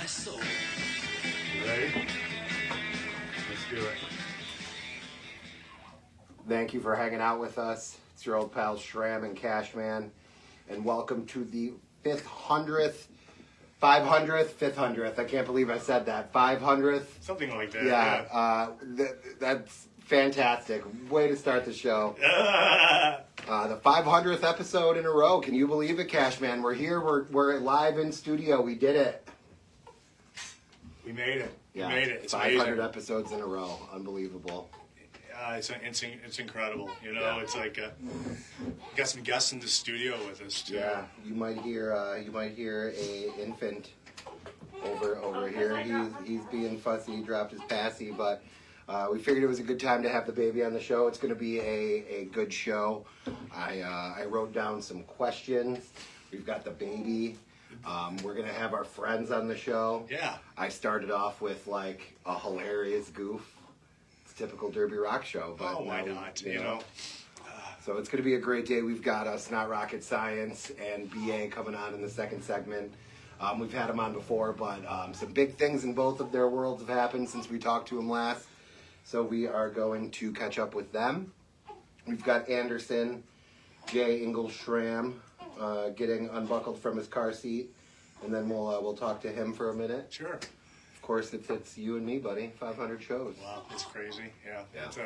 my soul. You ready? Let's do it. Thank you for hanging out with us. It's your old pals Schramm and Cashman, and welcome to the 500th. I can't believe I said that. 500th. Something like that. Yeah, that's fantastic. Way to start the show. The 500th episode in a row. Can you believe it, Cashman? We're here. We're live in studio. We did it. We made it. Yeah, We made it. It's 500 amazing. episodes in a row. Unbelievable. It's incredible. You know, Yeah. it's like got some guests in the studio with us too. Yeah, you might hear a infant over here. He's being fussy. He dropped his passy, but we figured it was a good time to have the baby on the show. It's going to be a good show. I wrote down some questions. We've got the baby. We're going to have our friends on the show. Yeah. I started off with like a hilarious goof. It's a typical Derby Rock show, but Why now, not? You know. So it's going to be a great day. We've got Snot Rocket Science and BA coming on in the second segment. We've had them on before, but some big things in both of their worlds have happened since we talked to them last. So we are going to catch up with them. We've got Anderson, Jay Ingle Schramm, getting unbuckled from his car seat, and then we'll talk to him for a minute. Sure. Of course, it's you and me, buddy. 500 shows. Wow, it's crazy. Yeah. Yeah. It's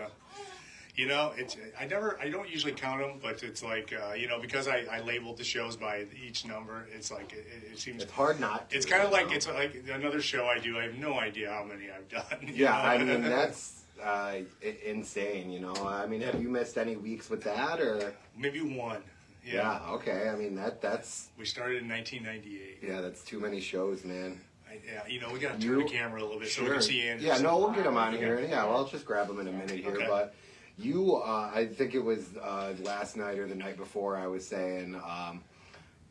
you know, I don't usually count them, but it's like because I labeled the shows by each number. It's like it seems It's hard not to. It's kind of like it's like another show I do. I have no idea how many I've done. you Yeah, know? I mean, that's insane, you know. I mean, have you missed any weeks with that, or? Maybe one. Yeah, okay. I mean, that's... We started in 1998. Yeah, that's too many shows, man. We got to turn the camera a little bit so we can see Anderson. Yeah, no, we'll get him on here. Yeah, well, I'll just grab him in a minute here. Okay. But you, I think it was last night or the night before, I was saying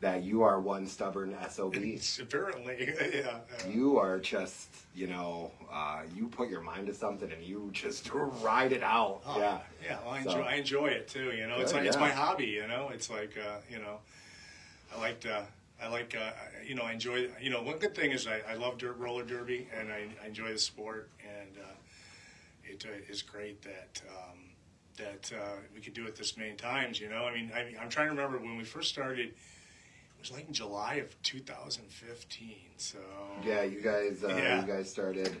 that you are one stubborn SOB. Apparently, yeah. You are just, you put your mind to something and you just ride it out. Oh, yeah. Yeah, well, I enjoy it too, you know. It's Good, like it's yeah. my hobby, you know. It's like I enjoy, one good thing is I love roller derby and I enjoy the sport, and it is great that we could do it this many times, you know. I mean, I'm trying to remember when we first started. It was like in July of 2015. So Yeah, you guys started,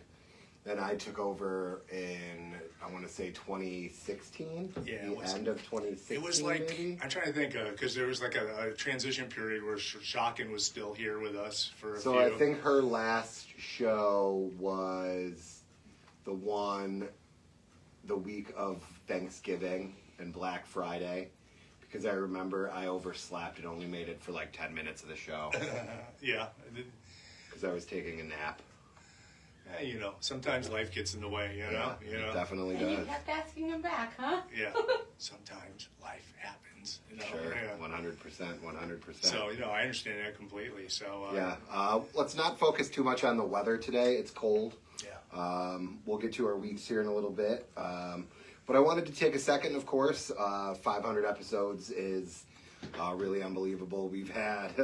and I took over in, I want to say 2016. Yeah, the end of 2016. It was like, maybe? I'm trying to think, because there was like a transition period where Shockin was still here with us for a few. So I think her last show was the week of Thanksgiving and Black Friday. Because I remember I overslept and only made it for like 10 minutes of the show. Yeah. Because I was taking a nap. Sometimes life gets in the way, you know? It definitely And you does. kept asking him back, huh? Yeah. Sometimes life happens, you know? Sure, Yeah. 100%. So, I understand that completely. So, Yeah. Let's not focus too much on the weather today. It's cold. Yeah. We'll get to our weeks here in a little bit. But I wanted to take a second, of course. 500 episodes is really unbelievable. We've had,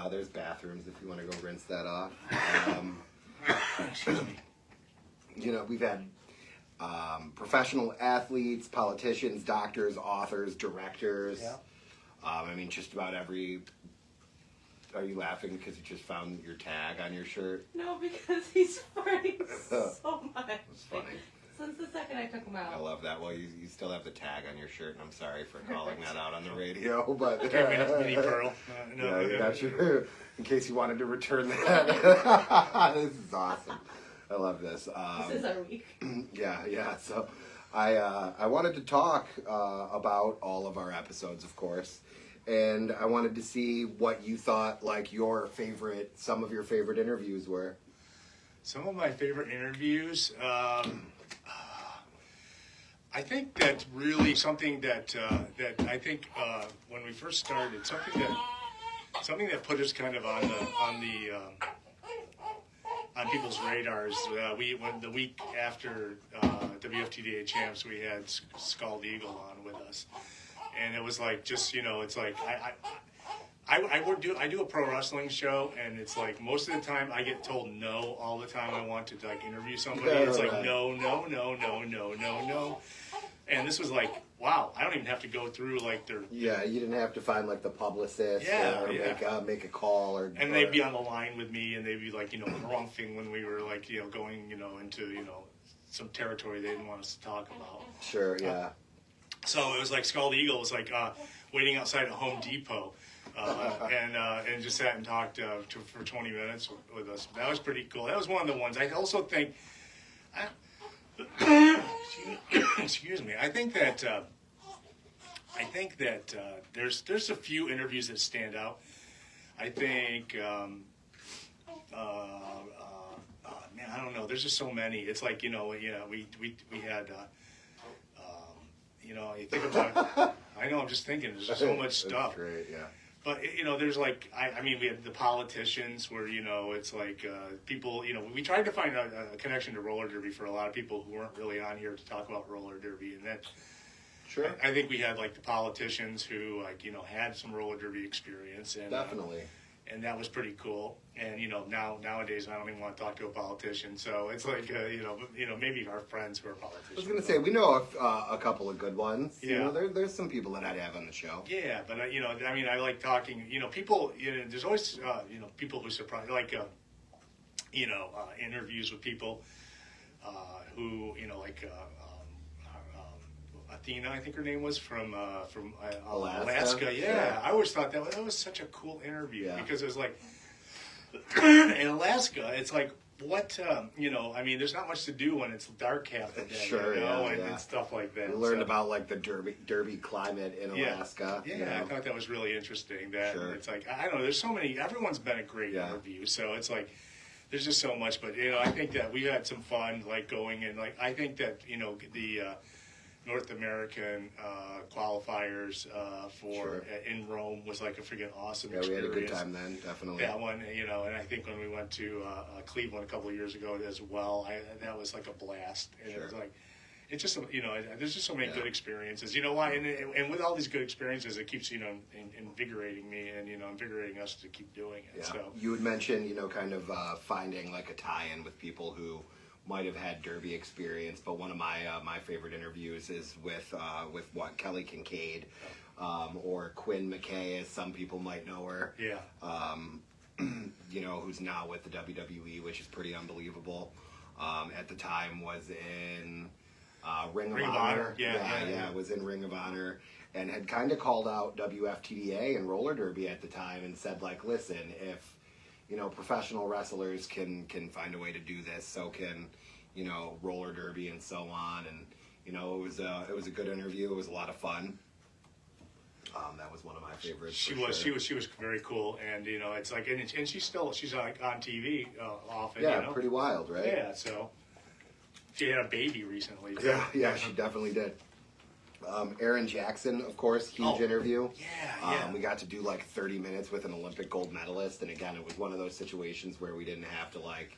there's bathrooms if you want to go rinse that off. We've had professional athletes, politicians, doctors, authors, directors. Yeah. I mean, just about every... Are you laughing because you just found your tag on your shirt? No, because he's spreading so much. It's funny. Since the second I took him out. I love that. Well, you still have the tag on your shirt, and I'm sorry for calling that out on the radio, but... Mini Pearl. Got you. In case you wanted to return that. This is awesome. I love this. This is our week. Yeah. So I wanted to talk about all of our episodes, of course, and I wanted to see what you thought, like, some of your favorite interviews were. Some of my favorite interviews... I think that really something that I think when we first started, something that put us kind of on people's radars. When the week after WFTDA champs, we had Scald Eagle on with us, and it was like it's like I do a pro wrestling show, and it's like most of the time I get told no all the time. I want to like interview somebody. It's like no, no, no, no, no, no, no. And this was like, wow, I don't even have to go through like their. Yeah, you didn't have to find like the publicist or make a call or. And they'd be on the line with me, and they'd be like, the wrong thing when we were like, going, into, some territory they didn't want us to talk about. Sure, yeah. So it was like Scald Eagle was like waiting outside a Home Depot. And just sat and talked for 20 minutes with us. That was pretty cool. That was one of the ones. I also think, excuse me. I think that there's a few interviews that stand out. I think, man, I don't know. There's just so many. It's like we had. You think about. I know. I'm just thinking. There's just so much stuff. Great, yeah. But, there's like, we had the politicians where, it's like people, we tried to find a connection to roller derby for a lot of people who weren't really on here to talk about roller derby. And then Sure. I think we had like the politicians who had some roller derby experience. And, Definitely. And that was pretty cool. And, nowadays I don't even want to talk to a politician. So it's like, maybe our friends who are politicians. I was going to say, we know a couple of good ones. Yeah. There's some people that I'd have on the show. Yeah, but, I like talking, people, there's always, people who surprise, like, interviews with people who, like, Athena, I think her name was, from Alaska. Yeah, I always thought that was such a cool interview because it was like, in Alaska, it's like, what, there's not much to do when it's dark half the day, Sure, and stuff like that. We learned about like the derby climate in Alaska. Yeah, I thought that was really interesting. That it's like, I don't know, there's so many, everyone's been a great interview, so it's like, there's just so much, but, I think that we had some fun, like, going and, like, I think that, the North American qualifiers for in Rome was like a freaking awesome experience. We had a good time then, definitely. That one, and I think when we went to Cleveland a couple of years ago as well, that was like a blast. And it was like, it's just, there's just so many good experiences. You know why? And with all these good experiences, it keeps, invigorating me and, invigorating us to keep doing it. Yeah. So you would mention, kind of finding like a tie-in with people who might have had derby experience, but one of my favorite interviews is with Kelly Kincaid, or Quinn McKay, as some people might know her. Yeah. Who's now with the WWE, which is pretty unbelievable. At the time was in Ring of Honor. Yeah, was in Ring of Honor, and had kind of called out WFTDA and roller derby at the time and said, like, listen, if professional wrestlers can find a way to do this, so can roller derby and so on. And it was a good interview. It was a lot of fun. That was one of my favorites. She was very cool, and it's like, and she's like on TV often. Yeah, pretty wild, right? Yeah, so she had a baby recently. Yeah, she definitely did. Aaron Jackson, of course, huge interview. Yeah. We got to do like 30 minutes with an Olympic gold medalist, and again, it was one of those situations where we didn't have to like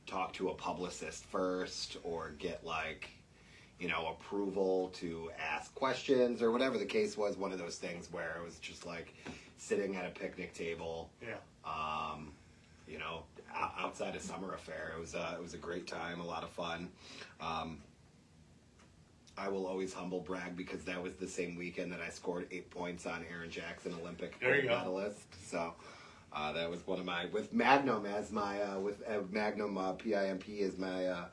talk to a publicist first or get like approval to ask questions or whatever the case was. One of those things where it was just like sitting at a picnic table. Outside of Summer Affair, it was a great time, a lot of fun. I will always humble brag because that was the same weekend that I scored 8 points on Aaron Jackson, Olympic gold medalist. So that was one of my, with Magnum as my Magnum PIMP as my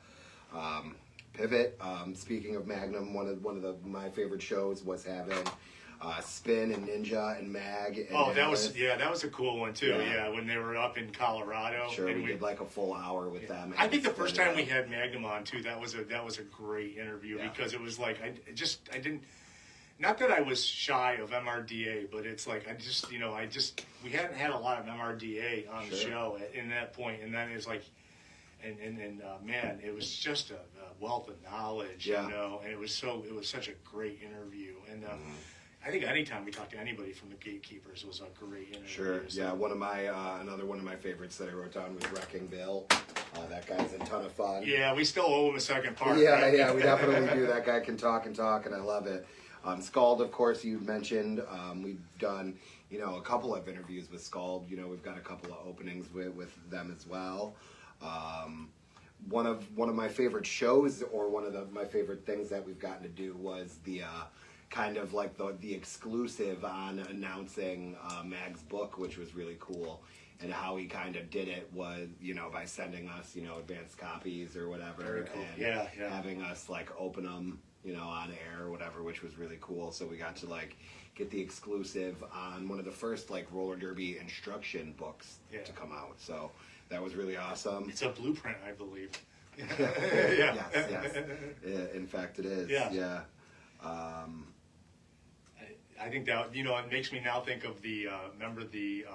pivot. Speaking of Magnum, one of my favorite shows was having Spin and Ninja and Mag. And that was a cool one too. Yeah, when they were up in Colorado. Sure, we did like a full hour with them. I think the first time we had Magnum on too, that was a great interview because it was like I didn't. Not that I was shy of MRDA, but it's like we hadn't had a lot of MRDA on the show in that point, and then it's like. Man, it was just a wealth of knowledge, and it was such a great interview. And I think anytime we talk to anybody from the Gatekeepers was a great interview. Sure, so. Yeah. Another one of my favorites that I wrote down was Wrecking Bill. That guy's a ton of fun. Yeah, we still owe him a second part. Yeah, we definitely do. That guy can talk, and I love it. Scald, of course, you mentioned. We've done, a couple of interviews with Scald. We've got a couple of openings with them as well. One of my favorite shows, or one of my favorite things that we've gotten to do was the kind of like the exclusive on announcing Mag's book, which was really cool. And how he kind of did it was, by sending us, advanced copies or whatever. Very cool. And having us like open them, on air or whatever, which was really cool. So we got to like get the exclusive on one of the first like roller derby instruction books to come out. So that was really awesome. It's a blueprint, I believe. Yes. In fact, it is. Yeah. I think that, it makes me now think of the, remember the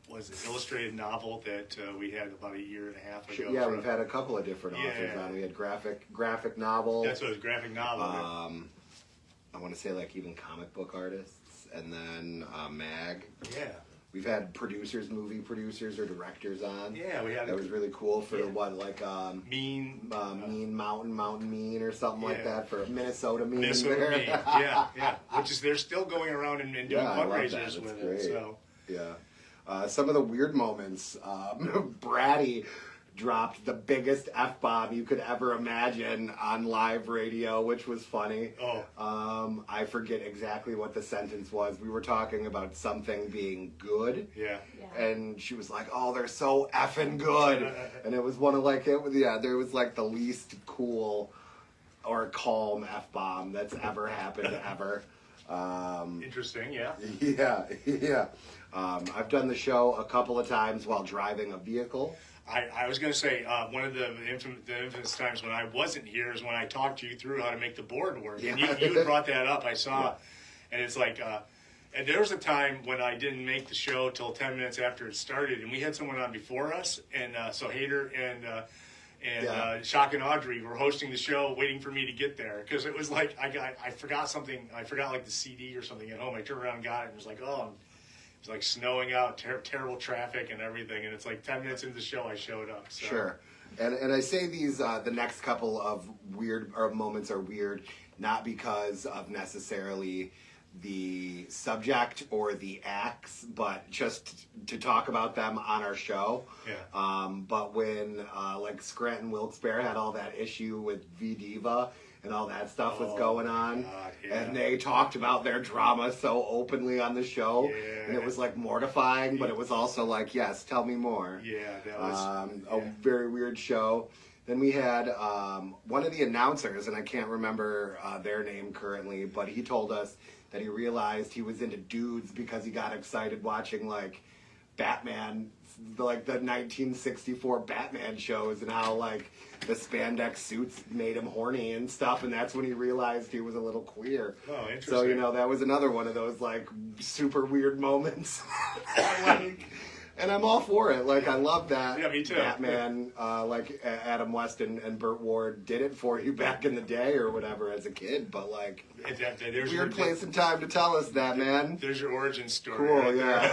was it illustrated novel that we had about a year and a half ago? Yeah, we've had a couple of different authors on. We had graphic novel. That's what it was, graphic novel. I want to say like even comic book artists, and then Mag. Yeah. We've had movie producers or directors on. Yeah, we had. That was really cool for Mean Mountain Mean or something like that for Minnesota Mean. Minnesota Mean, yeah. Which is they're still going around and doing fundraisers with great. it. So some of the weird moments. Bratty dropped the biggest F-bomb you could ever imagine on live radio, which was funny. I forget exactly what the sentence was. We were talking about something being good. Yeah. And she was like, "Oh, they're so effing good." And it was one of like, there was like the least cool or calm F-bomb that's ever happened ever. Interesting, yeah. Yeah. I've done the show a couple of times while driving a vehicle. I was going to say, one of the infamous times when I wasn't here is when I talked you through how to make the board work. And you had brought that up, I saw. And it's like, and there was a time when I didn't make the show till 10 minutes after it started. And we had someone on before us. And so Hader and Shock and Audrey were hosting the show, waiting for me to get there. Because it was like, I forgot something. I forgot like the CD or something at home. I turned around and got it. And it was like, it was like snowing out, terrible traffic and everything, and it's like 10 minutes into the show I showed up. So. Sure. And I say these, the next couple of weird moments are weird, not because of necessarily the subject or the acts, but just to talk about them on our show. Yeah. But when like Scranton Wilkes-Barre had all that issue with V-Diva, and all that stuff was going on. God, and they talked about their drama so openly on the show. Yeah. And it was like mortifying, but it was also like, yes, tell me more. Yeah, that was a very weird show. Then we had one of the announcers, and I can't remember their name currently, but he told us that he realized he was into dudes because he got excited watching like Batman, like the 1964 Batman shows, and how like the spandex suits made him horny and stuff, and that's when he realized he was a little queer. Oh, interesting. So that was another one of those like super weird moments. And I'm all for it. Like, I love that. Yeah, me too. Batman, like Adam West and Burt Ward did it for you back in the day or whatever as a kid. But, like, weird place and time to tell us that, man. There's your origin story. Cool, right yeah.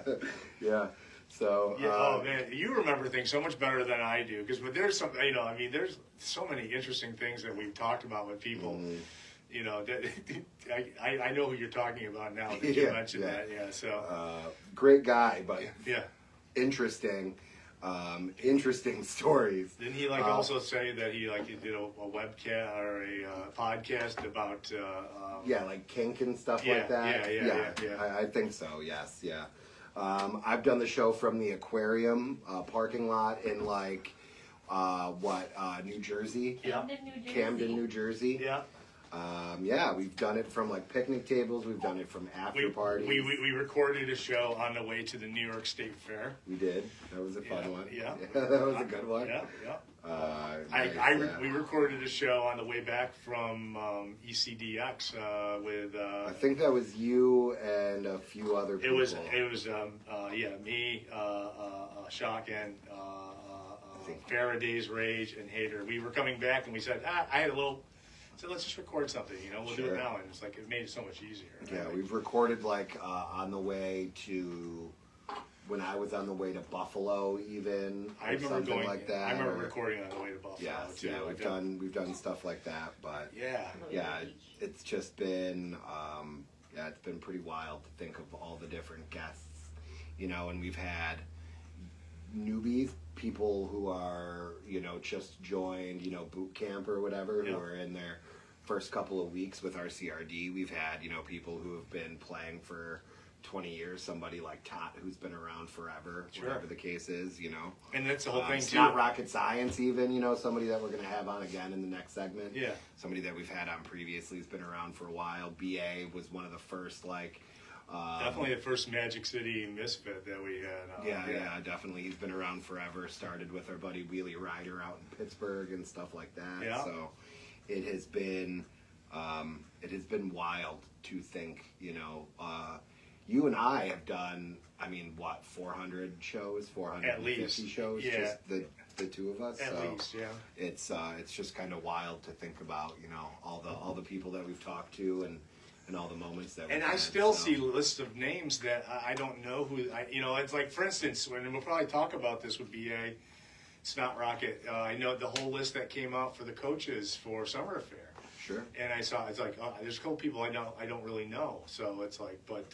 Right. Yeah. So. Yeah, oh, man. You remember things so much better than I do. Because there's some, there's so many interesting things that we've talked about with people. I know who you're talking about now that you mentioned that. Yeah, so great guy, but interesting stories. Didn't he also say that he did a webcast or a podcast about like kink and stuff like that? Yeah. I think so. Yes, yeah. I've done the show from the aquarium parking lot in New Jersey? Camden, New Jersey. Yeah. We've done it from picnic tables. We've done it from after parties. We recorded a show on the way to the New York State Fair. We did. That was a fun one. Yeah. That was a good one. Yeah. We recorded a show on the way back from ECDX with. I think that was you and a few other people. It was me, Shock, and Faraday's Rage and Hater. We were coming back and we said, I had a little. So let's just record something, we'll do it now. And it's it made it so much easier. Yeah, we've recorded on the way to when I was on the way to Buffalo, even I or remember something going. like that. I remember or- recording on the way to Buffalo. Yes, too. yeah, we've done stuff like that, but Yeah. yeah, it's just been it's been pretty wild to think of all the different guests, and we've had newbies, people who are just joined boot camp or whatever, Yeah. who are in their first couple of weeks with our CRD. We've had people who have been playing for 20 years, somebody like Tot who's been around forever, Sure. whatever the case is, And that's the whole thing too. Not rocket science, even somebody that we're going to have on again in the next segment. Yeah. Somebody that we've had on previously has been around for a while. BA was one of the first, Definitely the first Magic City Misfit that we had. yeah, definitely. He's been around forever. Started with our buddy Wheelie Rider out in Pittsburgh and stuff like that. Yeah. So it has been wild to think. You and I have done, 400 shows, 450 shows, yeah. just the two of us. At so least, yeah. It's just kind of wild to think about, all the people that we've talked to and all the moments that. And we've I had, still so. see lists of names that I don't know who. It's like, for instance, when we'll probably talk about this with BA, Snot Rocket. I know the whole list that came out for the coaches for Summer Affair. Sure. And I saw, it's like, there's a couple people I don't really know. So it's like, but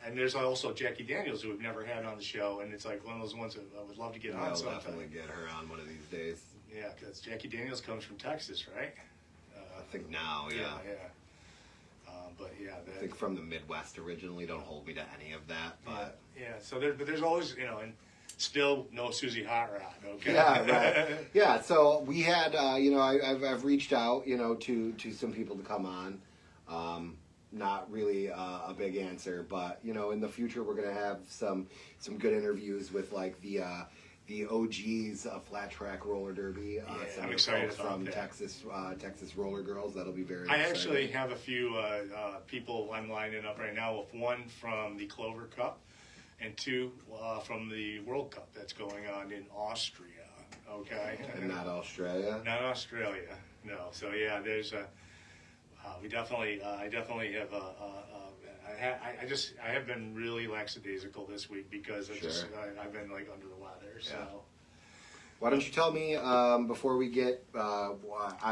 and there's also Jackie Daniels who we've never had on the show, and it's like one of those ones that I would love to get on I'll sometime. definitely get her on one of these days. Yeah, because Jackie Daniels comes from Texas, right? I think now, yeah. Yeah. But yeah, I think from the Midwest originally. Don't hold me to any of that, but yeah. So there's always and still no Susie Hot Rod. Okay. yeah, right. Yeah. So we had, I've reached out, to some people to come on. Not really a big answer, but in the future we're gonna have some good interviews with the OGs of flat track roller derby. Some I'm of the excited folks about from that. Texas Roller Girls. That'll be very. I exciting. actually have a few people I'm lining up right now, with one from the Clover Cup and two from the World Cup that's going on in Austria. Okay. And not Australia. Not Australia. No. So yeah, there's a. We definitely. I definitely have a. I have been really lackadaisical this week because I've been like under the weather. So. Yeah. Why don't you tell me before we get? I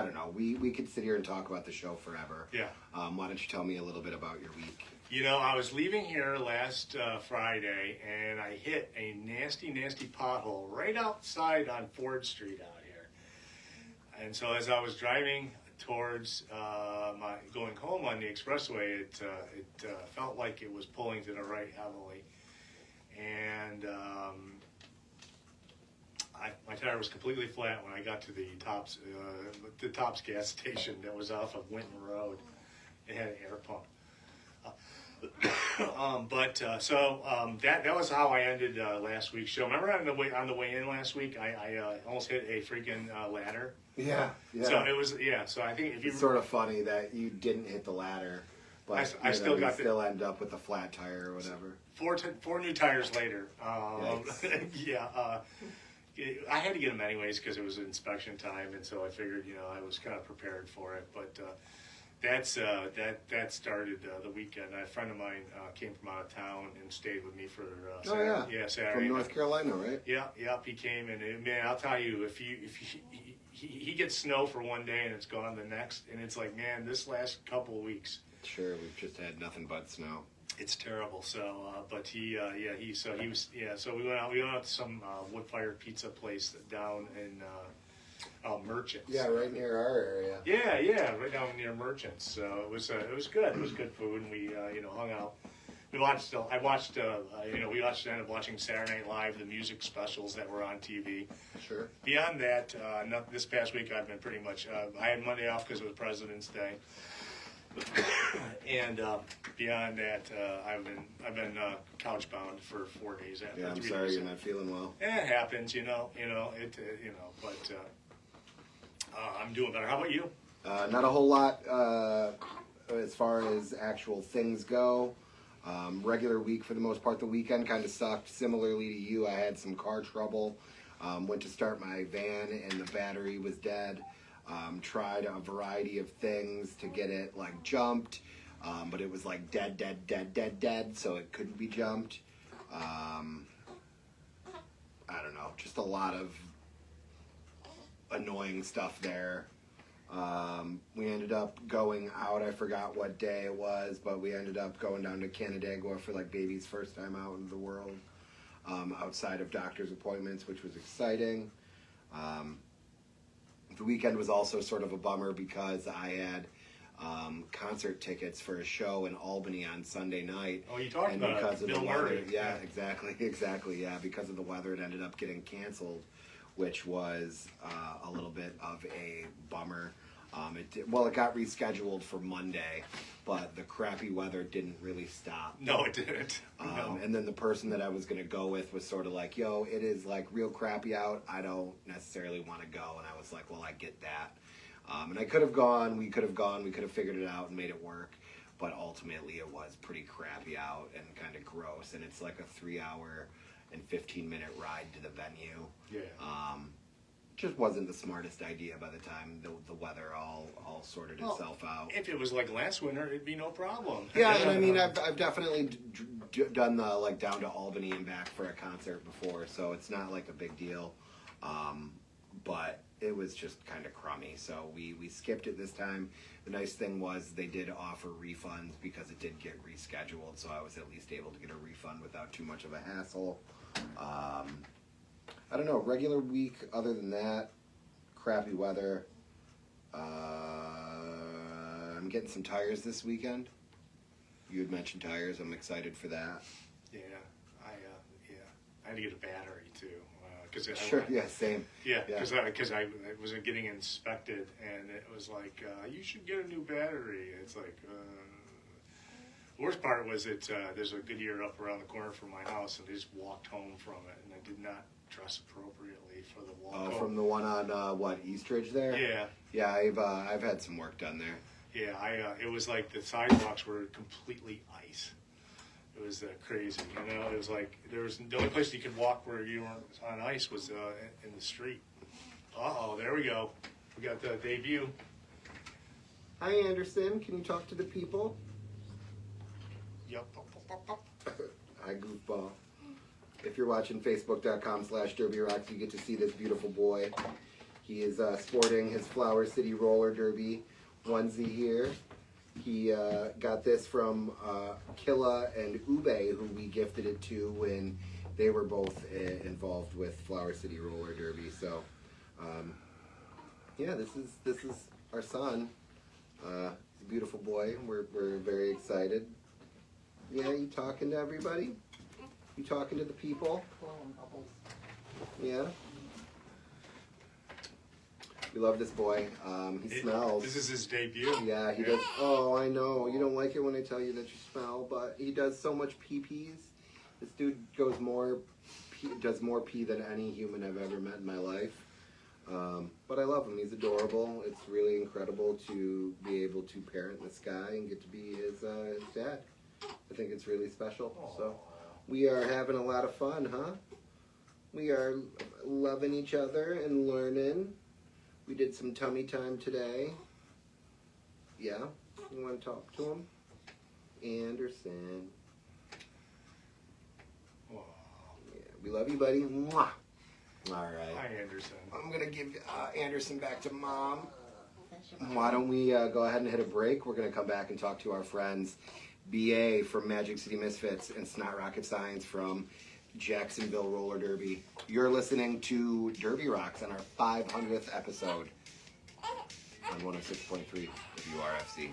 don't know. We could sit here and talk about the show forever. Yeah. Why don't you tell me a little bit about your week? I was leaving here last Friday, and I hit a nasty pothole right outside on Ford Street out here. And so as I was driving towards going home on the expressway, it felt like it was pulling to the right heavily, and my tire was completely flat when I got to the Tops gas station that was off of Winton Road. It had an air pump. That was how I ended last week's show. Remember on the way in last week, I almost hit a freaking ladder. Yeah. So it was So I think if you It's sort of funny that you didn't hit the ladder, but I still got still end up with a flat tire or whatever. 4 new tires later. Yikes. Yeah. I had to get them anyways because it was inspection time, and so I figured I was kind of prepared for it. But that started the weekend. A friend of mine came from out of town and stayed with me for Saturday. From North Carolina, right? Yeah, he came, and man, I'll tell you, if he gets snow for one day and it's gone the next, and it's like, man, this last couple of weeks. Sure, we've just had nothing but snow. It's terrible. So, but so we went out to some wood-fired pizza place down in Merchants. Yeah, right near our area. Yeah, right down near Merchants. So it was good. It was good food, and we hung out. We watched. We ended up watching Saturday Night Live, the music specials that were on TV. Sure. Beyond that, this past week I've been pretty much. I had Monday off because it was President's Day. And beyond that, I've been couch bound for 4 days after. Yeah, I'm 3 sorry days. you're not feeling well. It happens, but I'm doing better. How about you? Not a whole lot as far as actual things go. Regular week for the most part. The weekend kind of sucked. Similarly to you, I had some car trouble. Went to start my van and the battery was dead. Tried a variety of things to get it jumped, but it was dead, so it couldn't be jumped. I don't know, just a lot of annoying stuff there. We ended up going out, I forgot what day it was, but we ended up going down to Canandaigua for like baby's first time out in the world, outside of doctor's appointments, which was exciting. The weekend was also sort of a bummer because I had concert tickets for a show in Albany on Sunday night. Oh, you talked and about because it. of Bill the weather, Murray. yeah, exactly, yeah. Because of the weather, it ended up getting canceled, which was a little bit of a bummer. It got rescheduled for Monday, but the crappy weather didn't really stop. No, it didn't. No. And then the person that I was going to go with was sort of like, yo, it is like real crappy out. I don't necessarily want to go. And I was like, well, I get that. And I could have gone, we could have figured it out and made it work. But ultimately it was pretty crappy out and kind of gross. And it's like a 3-hour and 15-minute ride to the venue. Yeah. Just wasn't the smartest idea by the time the weather all sorted itself out. If it was like last winter, it'd be no problem. Yeah, and I mean, I've definitely done the like down to Albany and back for a concert before, so it's not like a big deal. But it was just kind of crummy, so we skipped it this time. The nice thing was they did offer refunds because it did get rescheduled, so I was at least able to get a refund without too much of a hassle. I don't know, regular week other than that, crappy weather. I'm getting some tires this weekend. You had mentioned tires. I'm excited for that. Yeah, I had to get a battery too. Same. Yeah, because I was getting inspected, and it was like, you should get a new battery. It's like, the worst part was there's a Goodyear up around the corner from my house, and I just walked home from it, and I did not dress appropriately for the walk home. From the one on Eastridge there? Yeah. Yeah, I've had some work done there. Yeah, it was like the sidewalks were completely ice. It was crazy, you know. It was like the only place you could walk where you weren't on ice was in the street. There we go. We got the debut. Hi, Anderson. Can you talk to the people? Yep. Hi, goofball. If you're watching Facebook.com/DerbyRocz, you get to see this beautiful boy. He is sporting his Flower City roller derby onesie here. He got this from Killa and Ube, who we gifted it to when they were both involved with Flower City roller derby. So, this is our son. He's a beautiful boy. We're very excited. Yeah, you talking to everybody? You talking to the people? Yeah. We love this boy. He smells. This is his debut. Yeah, he does. Oh, I know. You don't like it when I tell you that you smell, but he does so much pee-pees. This dude does more pee than any human I've ever met in my life. But I love him. He's adorable. It's really incredible to be able to parent this guy and get to be his dad. I think it's really special. So we are having a lot of fun, huh? We are loving each other and learning. We did some tummy time today. Yeah? You want to talk to him? Anderson. Aww. Yeah, we love you, buddy. Mwah. All right. Hi, Anderson. I'm going to give Anderson back to Mom. Why don't we go ahead and hit a break? We're going to come back and talk to our friends BA from Magic City Misfits and Snot Rocket Science from Jacksonville Roller Derby. You're listening to Derby Rocz on our 500th episode on 106.3 WRFC.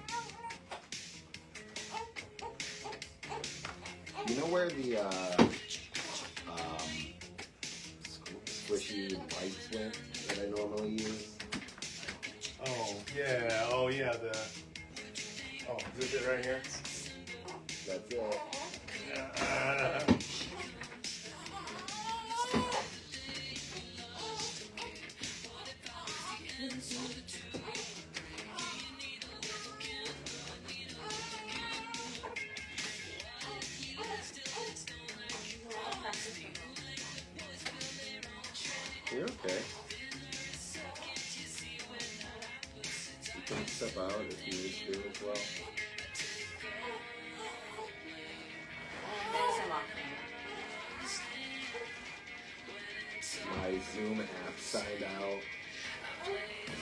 You know where the squishy lights went that I normally use? Oh yeah. Is it right here? That's it. You're okay. You can step out if you need to as well. my Zoom app signed out.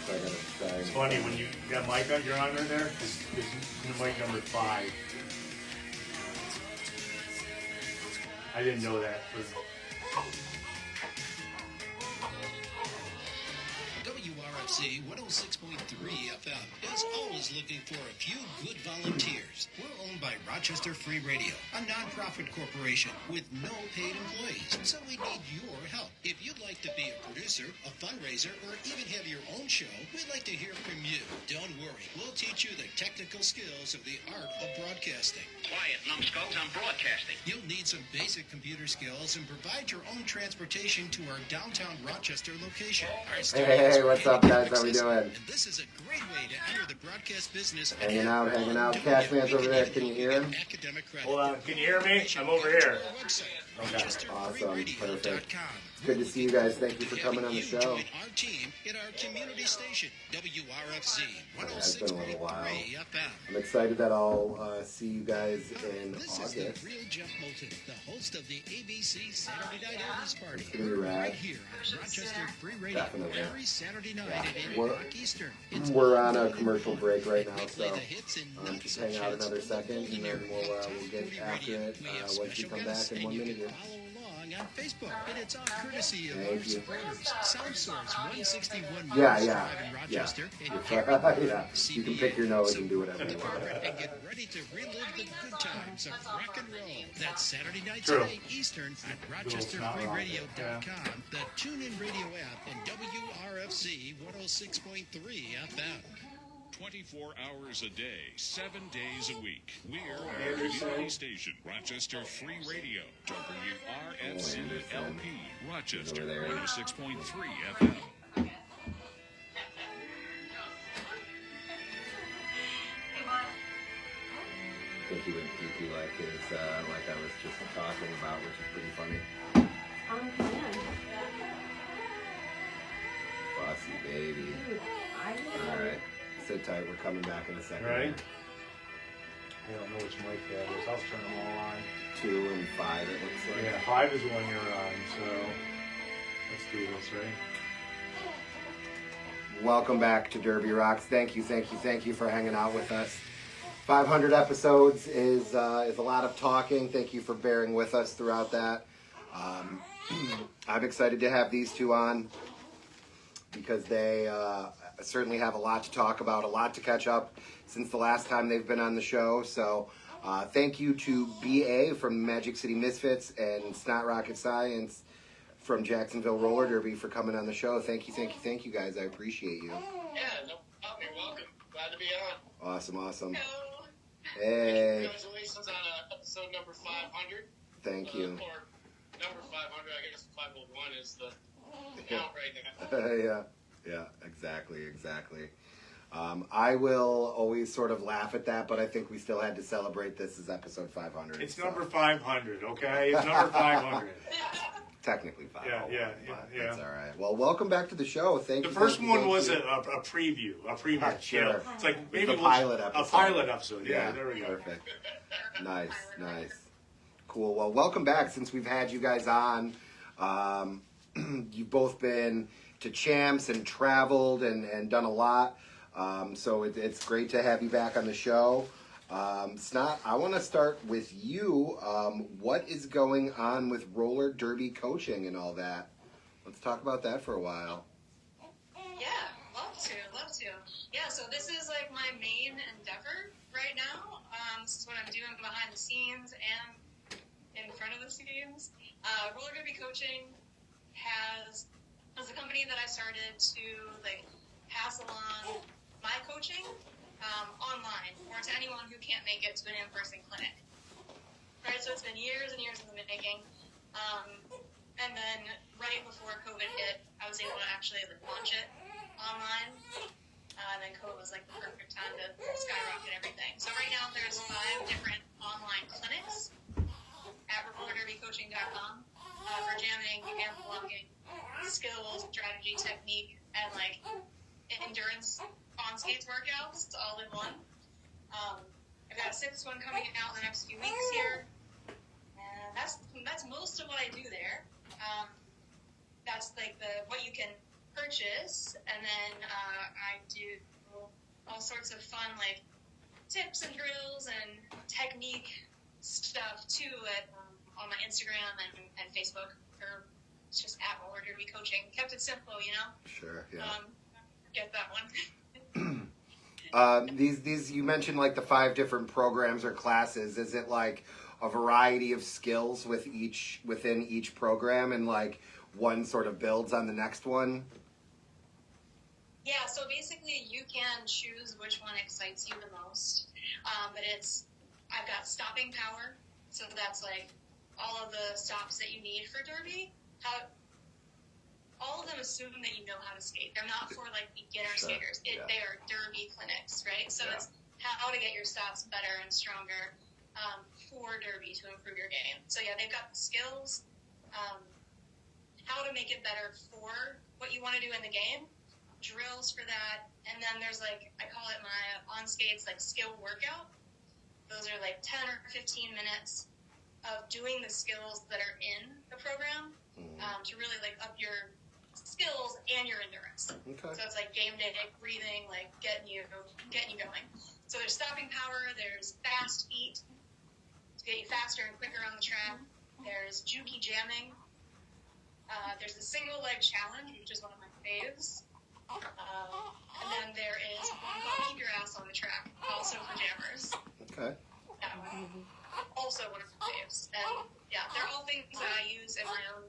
So I gotta sign. It's funny when you got mic on, you're on there. It's mic number 5. I didn't know that. WRFC 106.3 FM is always looking for a few good volunteers. We're owned by Rochester Free Radio, a nonprofit corporation with no paid employees, so we need your help. If you'd like to be a producer, a fundraiser, or even have your own show, we'd like to hear from you. Don't worry, we'll teach you the technical skills of the art of broadcasting. Quiet, numbskulls, I'm broadcasting. You'll need some basic computer skills and provide your own transportation to our downtown Rochester location. Our Hey, what's up, guys? How we doing? And this is a great way to enter the broadcast business. Hanging out. Cashman's over there. Can you hear him? Hold on. Can you hear me? I'm over here. Awesome. Perfect. Good to see you guys. Thank you for coming on the show. Join our team at our community station, WRFC It's been a little 106.3 while. FM. I'm excited that I'll see you guys in This is August. the real Jeff Moulton, the host of the ABC Saturday Night Elvis Party. It's gonna be rad. Right here on Rochester Free Radio. Definitely. Every Saturday night Yeah. at 8 We're- o'clock Eastern. It's We're all on a included. commercial break right now, We play so the hits and not just so hang out hits. another second, and then Golden we'll Era, get Free after Radio. it We have once we special come guests, back in and 1 you minute can here. follow along on Facebook, and it's all courtesy of Thank our you. supporters. Sound Source 161 Yeah, North yeah, Drive in Rochester. yeah. And Yeah, you can pick your nose and do whatever you want. and get ready to relive the good times of rock and roll. That's Saturday nights True. at 8 Eastern at RochesterFreeRadio.com, the TuneIn Radio app, and WRFC 106.3 FM. 24 hours a day, 7 days a week. We're a community station. Rochester Free Radio. WRFC LP. Rochester 106.3 FM. I think he would PP like his, like I was just talking about, which is pretty funny. Bossy baby. Alright. Sit tight, we're coming back in a second. Ready? I don't know which mic that is. I'll turn them all on. 2 and 5, it looks like. Yeah, 5 is the one you're on, so let's do this, ready? Welcome back to Derby Rocz. Thank you for hanging out with us. 500 episodes is a lot of talking. Thank you for bearing with us throughout that. I'm excited to have these two on because they certainly have a lot to talk about, a lot to catch up since the last time they've been on the show. So thank you to BA from Magic City Misfits and Snot Rocket Science from Jacksonville Roller Derby for coming on the show. Thank you guys. I appreciate you. Yeah, no problem. You're welcome. Glad to be on. Awesome. Hello. Hey, Congratulations on episode number 500. thank you. Or number 500, I guess 501 is the count right now. Yeah, exactly. I will always sort of laugh at that, but I think we still had to celebrate this as episode 500. It's so. number 500, okay? It's number 500. Technically 500. Yeah. That's all right. Well, welcome back to the show. Thank The you. first thank one you. was a preview. Sure. You know, it's like maybe The pilot episode. A pilot episode. Yeah, there we go. Perfect. Nice. Cool. Well, welcome back. Since we've had you guys on, you've both been to champs and traveled and done a lot. So it's great to have you back on the show. Snot, I want to start with you. What is going on with roller derby coaching and all that? Let's talk about that for a while. Yeah, love to. Yeah, so this is like my main endeavor right now. This is what I'm doing behind the scenes and in front of the scenes. Roller derby coaching was a company that I started to like pass along my coaching online or to anyone who can't make it to an in-person clinic. Right, so it's been years and years in the making. And then right before COVID hit, I was able to actually launch it online. And then COVID was like the perfect time to skyrocket everything. So right now there's 5 different online clinics at rollerderbycoaching.com for jamming and blocking, skills, strategy, technique, and like endurance on skates workouts all in one. I've got a 6th one coming out in the next few weeks here. And that's most of what I do there. that's like what you can purchase, and then I do all sorts of fun like tips and drills and technique stuff too on my Instagram and Facebook. Or it's just at Roller Derby Coaching. Kept it simple, you know. Sure. Yeah. Get that one. These you mentioned like the 5 different programs or classes. Is it like a variety of skills within each program, and like one sort of builds on the next one? Yeah, so basically you can choose which one excites you the most. But I've got stopping power, so that's like all of the stops that you need for Derby. All of them assume that you know how to skate. They're not for like beginner skaters. They are Derby clinics, right? So it's how to get your stops better and stronger for Derby to improve your game. So yeah, they've got the skills, how to make it better for what you want to do in the game, drills for that, and then there's like, I call it my on skates like skill workout. Those are like 10 or 15 minutes of doing the skills that are in the program to really like up your skills and your endurance. Okay. So it's like game day breathing, like getting you going. So there's stopping power, there's fast feet to get you faster and quicker on the track. There's juki jamming. There's the single leg challenge, which is one of my faves. And then there is one called Keep Your Ass on the Track, also for jammers. Okay. Also one of my faves. And yeah, they're all things that I use in my own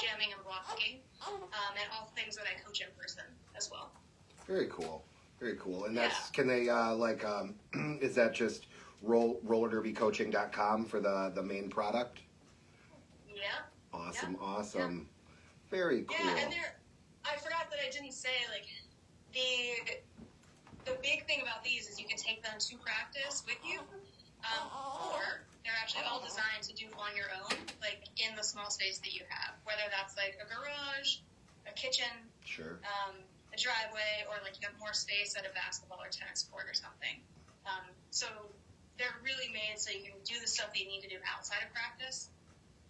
jamming and blocking, and all things that I coach in person as well. Very cool. Very cool. And that's, can they, is that just rollerderbycoaching.com for the main product? Yeah. Awesome, Yeah. awesome. Yeah. Very cool. Yeah, and I forgot that I didn't say, like, the big thing about these is you can take them to practice with you, or they're actually all designed to do on your own, like, in the small space that you have, whether that's, like, a garage, a kitchen, Sure. A driveway, or, like, you have more space at a basketball or tennis court or something. So they're really made so you can do the stuff that you need to do outside of practice,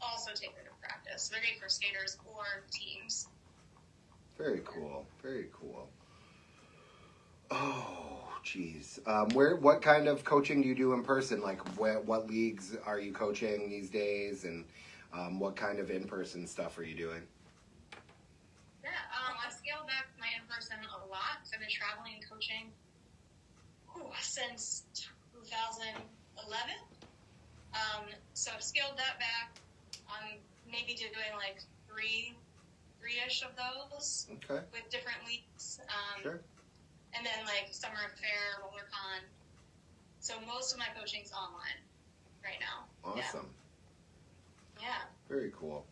also take it to practice. So they're great for skaters or teams. Very cool. Very cool. Oh, geez. What kind of coaching do you do in person? Like, what leagues are you coaching these days, and what kind of in-person stuff are you doing? Yeah, I've scaled back my in-person a lot. I've been traveling and coaching since 2011. So I've scaled that back. I'm maybe doing like three-ish of those with different leagues. Sure. And then like Summer Fair, RollerCon. So most of my coaching's online right now. Awesome. Yeah. Very cool.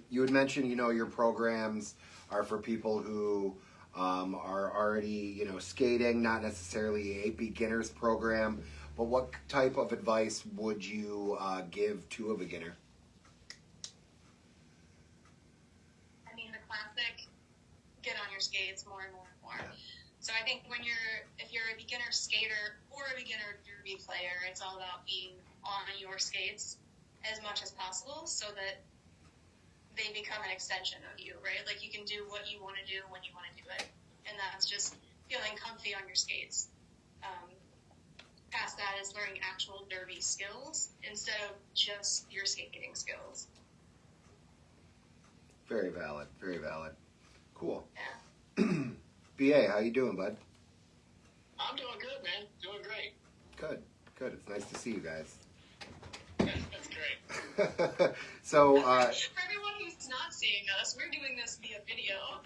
You had mentioned, your programs are for people who are already, skating, not necessarily a beginner's program. But what type of advice would you give to a beginner? I mean, the classic, get on your skates more and more and more. Yeah. So I think if you're a beginner skater or a beginner derby player, it's all about being on your skates as much as possible so that they become an extension of you, right? Like you can do what you want to do when you want to do it. And that's just feeling comfy on your skates. Past that is learning actual derby skills instead of just your skating skills. Very valid. Very valid. Cool. Yeah. BA, how you doing, bud? I'm doing good, man. Doing great. Good. Good. It's nice to see you guys. That's great. So, for everyone who's not seeing us, we're doing this via video.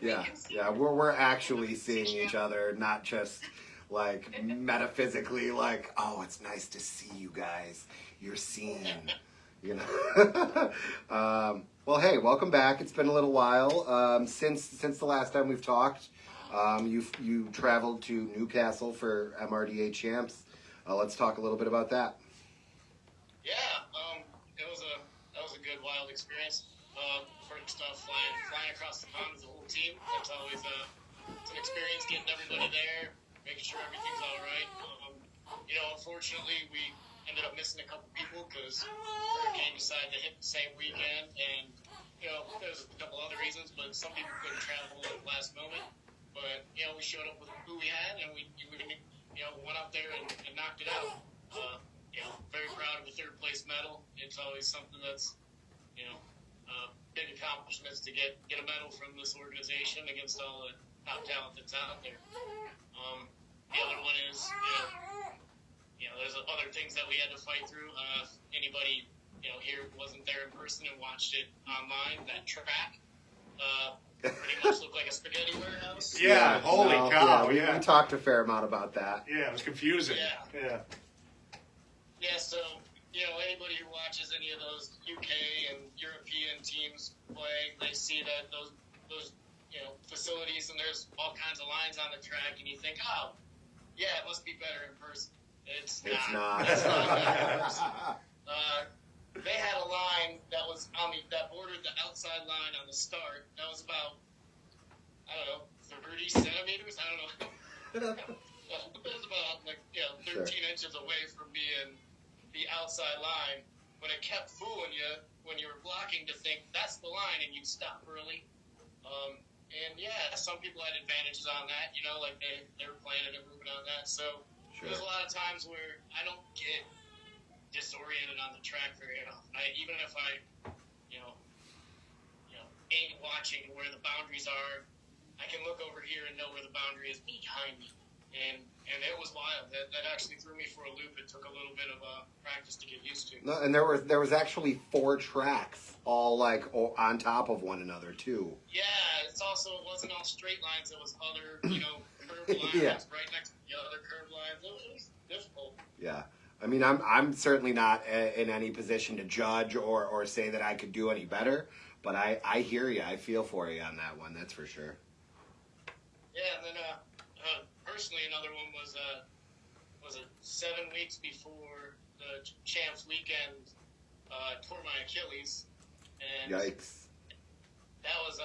Yeah, we're actually seeing each other, not just like metaphysically, like, oh, it's nice to see you guys. You're seen, Well, hey, welcome back. It's been a little while since the last time we've talked. You traveled to Newcastle for MRDA Champs. Let's talk a little bit about that. Yeah, that was a good, wild experience. First off, flying across the pond as a whole team. That's always it's an experience, getting everybody there, making sure everything's all right. Unfortunately, we ended up missing a couple people because hurricane decided to hit the same weekend, and there's a couple other reasons, but some people couldn't travel at the last moment. But, we showed up with who we had, and we went up there and knocked it out. Very proud of the third place medal. It's always something that's, big accomplishments to get a medal from this organization against all the top talent that's out there. The other one is, there's other things that we had to fight through. If anybody, here wasn't there in person and watched it online, that track, pretty much looked like a spaghetti warehouse. Yeah, holy cow. We talked a fair amount about that. Yeah, it was confusing. Yeah. Yeah, so, anybody who watches any of those UK and European teams play, they see that those facilities, and there's all kinds of lines on the track, and you think, oh, yeah, it must be better in person. It's not. It's not better in person. They had a line that was that bordered the outside line on the start. That was about, 30 centimeters. I don't know. It was about 13 inches away from being the outside line. But it kept fooling you when you were blocking to think that's the line, and you'd stop early. Some people had advantages on that. They were planning and moving on that. So there's a lot of times where I don't get disoriented on the track very often. Even if I, ain't watching where the boundaries are, I can look over here and know where the boundary is behind me. And it was wild. That actually threw me for a loop. It took a little bit of practice to get used to. No, and there was actually 4 tracks, all on top of one another too. Yeah, it wasn't all straight lines. It was other, curved lines right next to the other curved lines. It was difficult. Yeah. I mean, I'm certainly not in any position to judge or say that I could do any better, but I hear you. I feel for you on that one. That's for sure. Yeah, and then personally, another one was it 7 weeks before the champs weekend, tore my Achilles, and Yikes. That was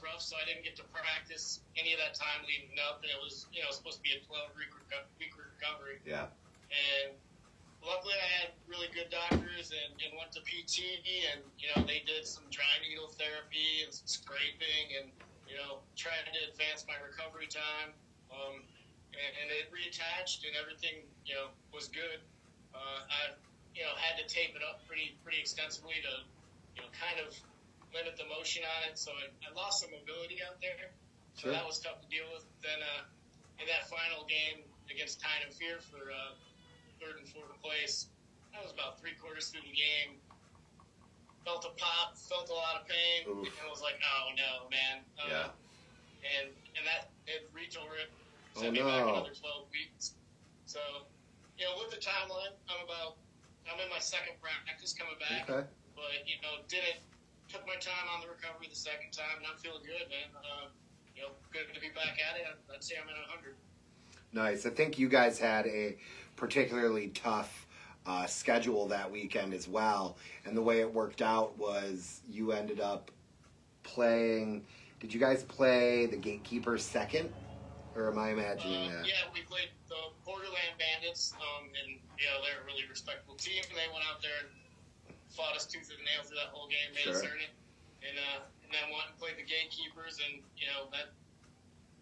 rough. So I didn't get to practice any of that time leading up, and it was supposed to be a 12-week recovery. Yeah. And luckily, I had really good doctors and went to PT, and they did some dry needle therapy and some scraping, and trying to advance my recovery time. And it reattached, and everything was good. I had to tape it up pretty extensively to kind of limit the motion on it. So I lost some mobility out there. So that was tough to deal with. Then in that final game against Tyne and Fear for 3rd and 4th place, I was about 3/4 through the game. Felt a pop, felt a lot of pain, and was like, oh no, man. And that it reached over it. Sent me back another 12 weeks. So, with the timeline, I'm in my second practice coming back. Okay. But, took my time on the recovery the second time, and I'm feeling good, man. Good to be back at it. I'd say I'm at 100. Nice. I think you guys had a particularly tough schedule that weekend as well. And the way it worked out was you ended up playing. Did you guys play the Gatekeepers second? Or am I imagining that? Yeah, we played the Borderland Bandits, and they're a really respectable team. They went out there and fought us tooth and nail through that whole game, made us earn it, and then went and played the Gatekeepers, and that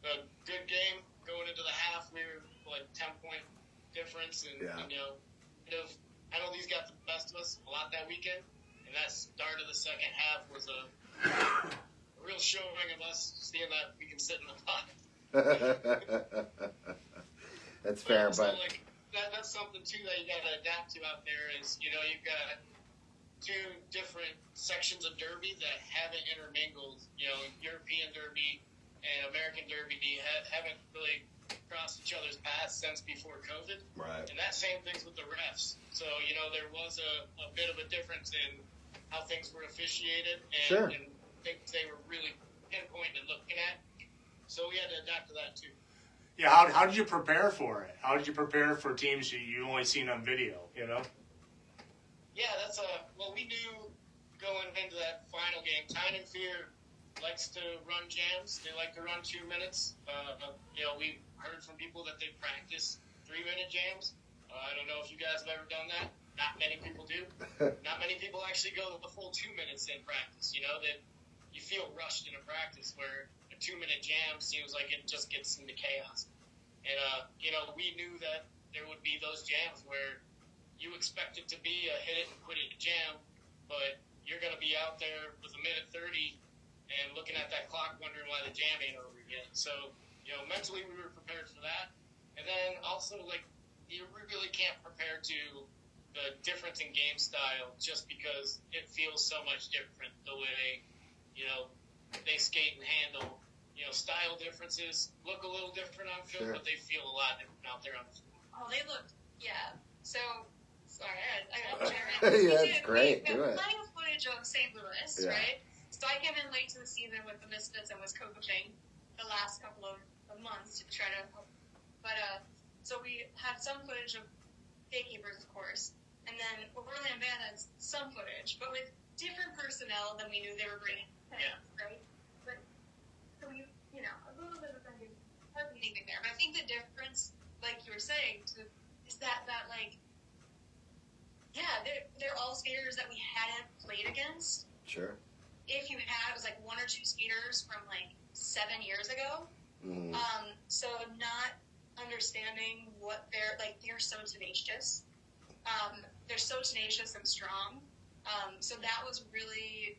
a good game going into the half. We were like 10-point difference, and I know these got the best of us a lot that weekend, and that start of the second half was a real showing of us seeing that we can sit in the pot. That's fair, but that's something too that you got to adapt to out there. Is you've got 2 different sections of Derby that haven't intermingled. European Derby and American Derby haven't really crossed each other's paths since before COVID. Right. And that same thing's with the refs. So there was a bit of a difference in how things were officiated and things they were really pinpointed looking at. So we had to adapt to that too. Yeah, how did you prepare for it? How did you prepare for teams you only seen on video, Yeah, that's well, we knew going into that final game, Tyne and Fear likes to run jams. They like to run 2 minutes. We heard from people that they practice 3-minute jams. I don't know if you guys have ever done that. not many people do. Not many people actually go the full 2 minutes in practice. You know, that you feel rushed in a practice where a 2-minute jam seems like it just gets into chaos. And, you know, we knew that there would be those jams where you expect it to be a hit it and quit it jam, but you're going to be out there with a minute 30 and looking at that clock wondering why the jam ain't over yet. So, you know, mentally we were prepared for that. And then also, like, you really can't prepare to the difference in game style just because it feels so much different the way, you know, they skate and handle. You know, style differences look a little different on film, but they feel a lot different out there on the floor. Oh, they look, yeah. So, sorry, I got to share. Yeah, that's great. Do it. Plenty of footage of St. Louis, right? So I came in late to the season with the Misfits and was coaching the last couple of months to try to help. But, so we had some footage of gatekeepers, of course, and then Orlando Band had some footage, but with different personnel than we knew they were bringing. Yeah. Right? But, so we, you know, a little bit of anything there. But I think the difference, like you were saying, is that like, yeah, they're all skaters that we hadn't played against. Sure. If you had, it was like 1 or 2 skaters from like 7 years ago. Mm. So not understanding what they're so tenacious. They're so tenacious and strong. So that was really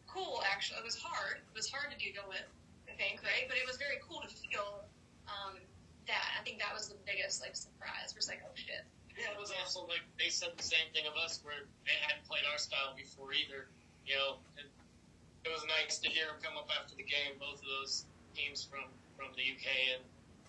cool, actually. It was hard. It was hard to deal with, I think, right? But it was very cool to feel that. I think that was the biggest, like, surprise. It was like, oh, shit. Yeah, it was also like they said the same thing of us where they hadn't played our style before either. You know, it was nice to hear them come up after the game, both of those teams from the UK, and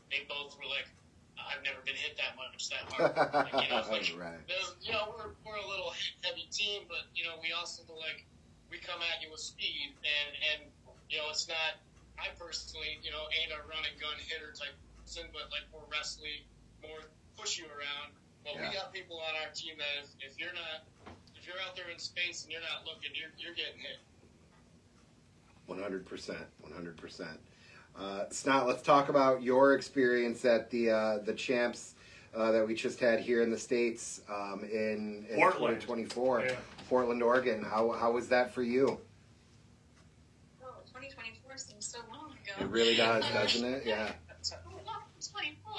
they both were like, I've never been hit that much, that hard. Like, you know, like, right. You know, we're a little heavy team, but, you know, we also, like, we come at you with speed, and you know, it's not, I personally, you know, ain't a run and gun hitter type person, but, like, more wrestling, more push you around. Well, we got people on our team that if you're out there in space and you're not looking, you're getting hit. 100%. Snot, let's talk about your experience at the champs that we just had here in the States in Portland. 2024. Yeah. Portland, Oregon. How was that for you? Oh, 2024 seems so long ago. It really does, doesn't it? Yeah. 24.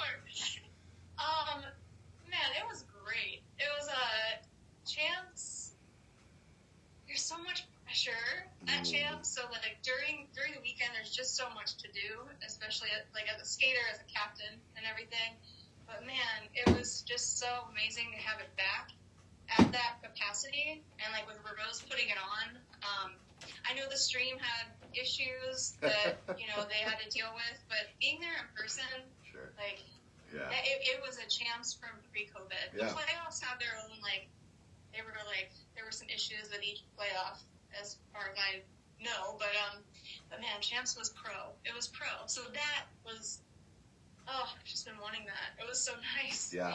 Man, it was great. It was a champs. There's so much pressure at champs. So like during the weekend, there's just so much to do, especially as a skater, as a captain, and everything. But man, it was just so amazing to have it back at that capacity, and like with Rocz putting it on. I know the stream had issues that they had to deal with, but being there in person, Sure. like. Yeah. It was a champs from pre-COVID. Yeah. The playoffs had their own, there were some issues with each playoff, as far as I know. But man, champs was pro. It was pro. So that was, I've just been wanting that. It was so nice. Yeah.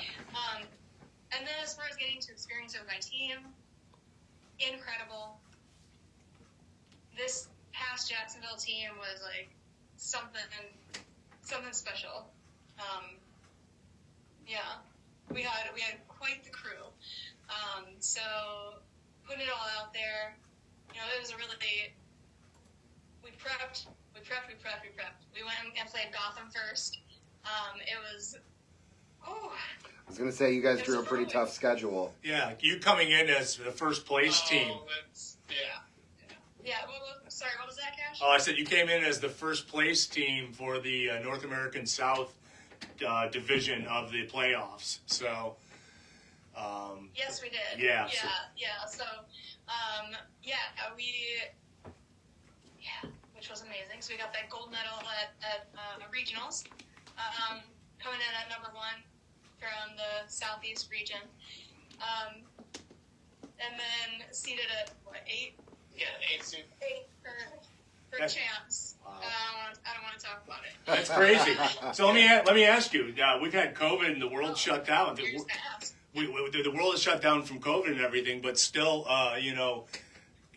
And then as far as getting to experience it with my team, incredible. This past Jacksonville team was like something special. Yeah, we had quite the crew. So putting it all out there, it was a really, we prepped. We went and played Gotham first. It was, I was going to say, you guys drew a pretty tough schedule. Yeah, you coming in as the first place team. Yeah, sorry, what was that, Cash? Oh, I said you came in as the first place team for the North American South division of the playoffs. So, yes, we did. Yeah. So, which was amazing. So we got that gold medal at regionals, coming in at number 1 from the Southeast region, and then seated at 8. Yeah, 8 for champs. Wow. I don't want to talk about it. That's crazy. So let me ask you. We've had COVID and the world shut down. You're just gonna ask. The world is shut down from COVID and everything, but still,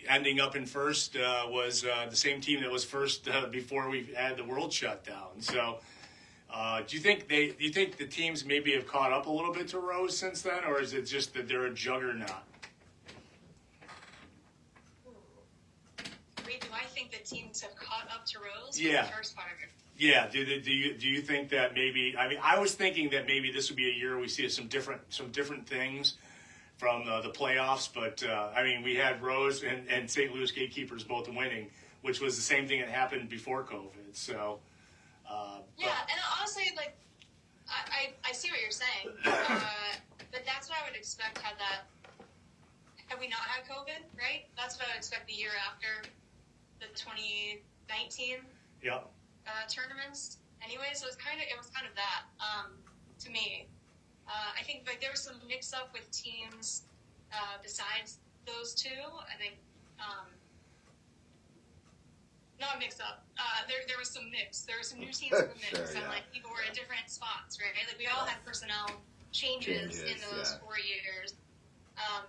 ending up in first was the same team that was first before we had the world shut down. So, Do you think the teams maybe have caught up a little bit to Rose since then, or is it just that they're a juggernaut? Wait, do I think that teams have caught up to Rose? Yeah. The first part of it. Yeah. Do you think that maybe? I mean, I was thinking that maybe this would be a year we see some different things from the playoffs. But I mean, we had Rose and St. Louis Gatekeepers both winning, which was the same thing that happened before COVID. So. Yeah, and honestly, like, I see what you're saying, but that's what I would expect had we not had COVID, right? That's what I would expect the year after the 2019 tournaments. Anyway, so it was kind of that to me. I think like there was some mix up with teams besides those two. I think. Not mix up. There was some mix. There were some new teams in the mix, Sure, and like people were in different spots, right? Like we all had personnel changes in those 4 years. I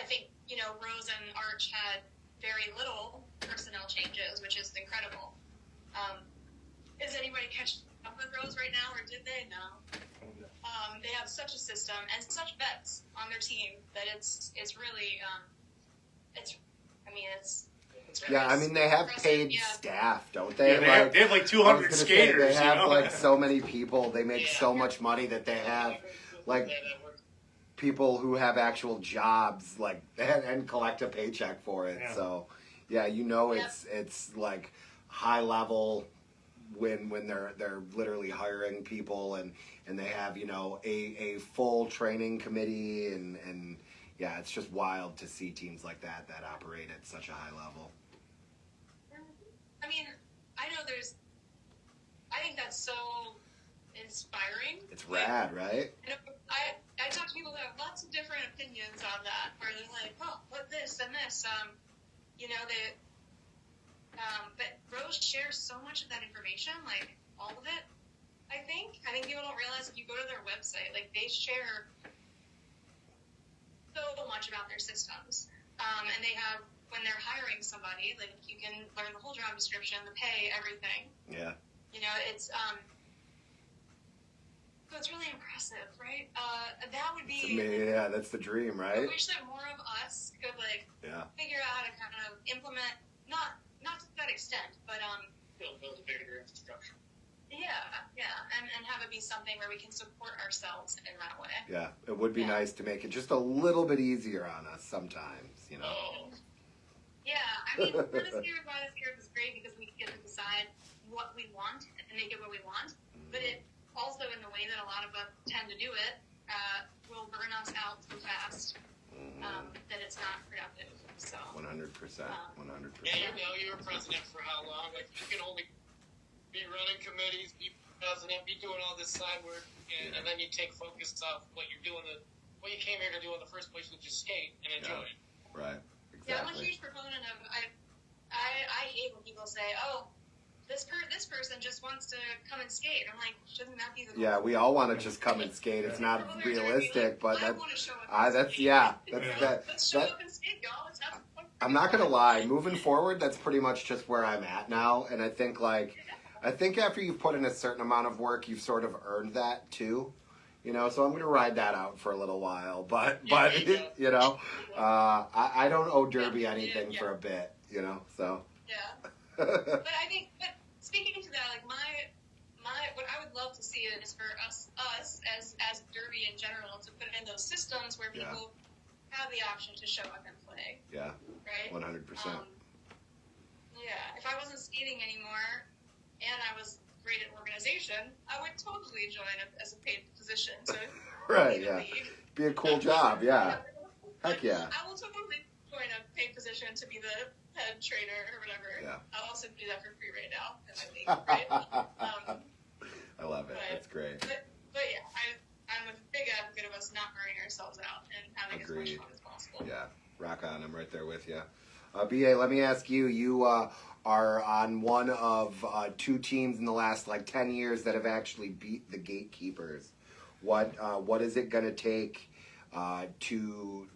think Rose and Arch had very little personnel changes, which is incredible. Is anybody catching up with Rose right now, or did they? No. They have such a system and such vets on their team that it's really Yeah, I mean they have paid staff, don't they? Yeah, they have like 200 skaters. They have like so many people. They make so much money that they have like people who have actual jobs, like and collect a paycheck for it. Yeah. So yeah, it's like high level when they're literally hiring people and they have a full training committee and yeah, it's just wild to see teams like that operate at such a high level. I mean, I think that's so inspiring. It's rad, right? I talk to people that have lots of different opinions on that, where they're like, oh, what this and this, but Rose shares so much of that information, like all of it. I think people don't realize if you go to their website, like they share so much about their systems, and they have. When they're hiring somebody, like you can learn the whole job description, the pay, everything. Yeah. It's so it's really impressive, right? That would be. Yeah, that's the dream, right? I wish that more of us could figure out how to kind of implement, not to that extent, but build a bigger infrastructure. Yeah, and have it be something where we can support ourselves in that way. Yeah, it would be nice to make it just a little bit easier on us sometimes, Oh. Yeah, I mean, Bonus Gears is great because we get to decide what we want and make it what we want. But it also, in the way that a lot of us tend to do it, will burn us out so fast that it's not productive. So 100%. 100%. Yeah, you were president for how long? Like you can only be running committees, be president, be doing all this side work, and then you take focus off what you're doing, what you came here to do in the first place, which is skate and enjoy it. Right. Yeah, I'm a huge proponent of. I hate when people say, "Oh, this person just wants to come and skate." I'm like, shouldn't that be the goal? Yeah, we all want to just come and skate. It's not realistic, but Let's show up and skate, y'all. Let's have fun. I'm not gonna lie. Moving forward, that's pretty much just where I'm at now, and I think after you've put in a certain amount of work, you've sort of earned that too. So I'm going to ride that out for a little while, but I don't owe Derby anything for a bit, so. Yeah. But I think, speaking to that, like what I would love to see is for us as Derby in general to put in those systems where people have the option to show up and play. Yeah. Right? 100%. Yeah. If I wasn't skating anymore and I was great at organization, I would totally join as a paid position. So right, yeah. Be a cool job, yeah. Heck yeah. I will totally join a paid position to be the head trainer or whatever. Yeah. I'll also do that for free right now. Right? I love it. That's great. But yeah, I'm a big advocate of us not burning ourselves out and having as much fun as possible. Yeah, rock on. I'm right there with you. BA, let me ask you. You are on one of two teams in the last 10 years that have actually beat the Gatekeepers. What is it going to take to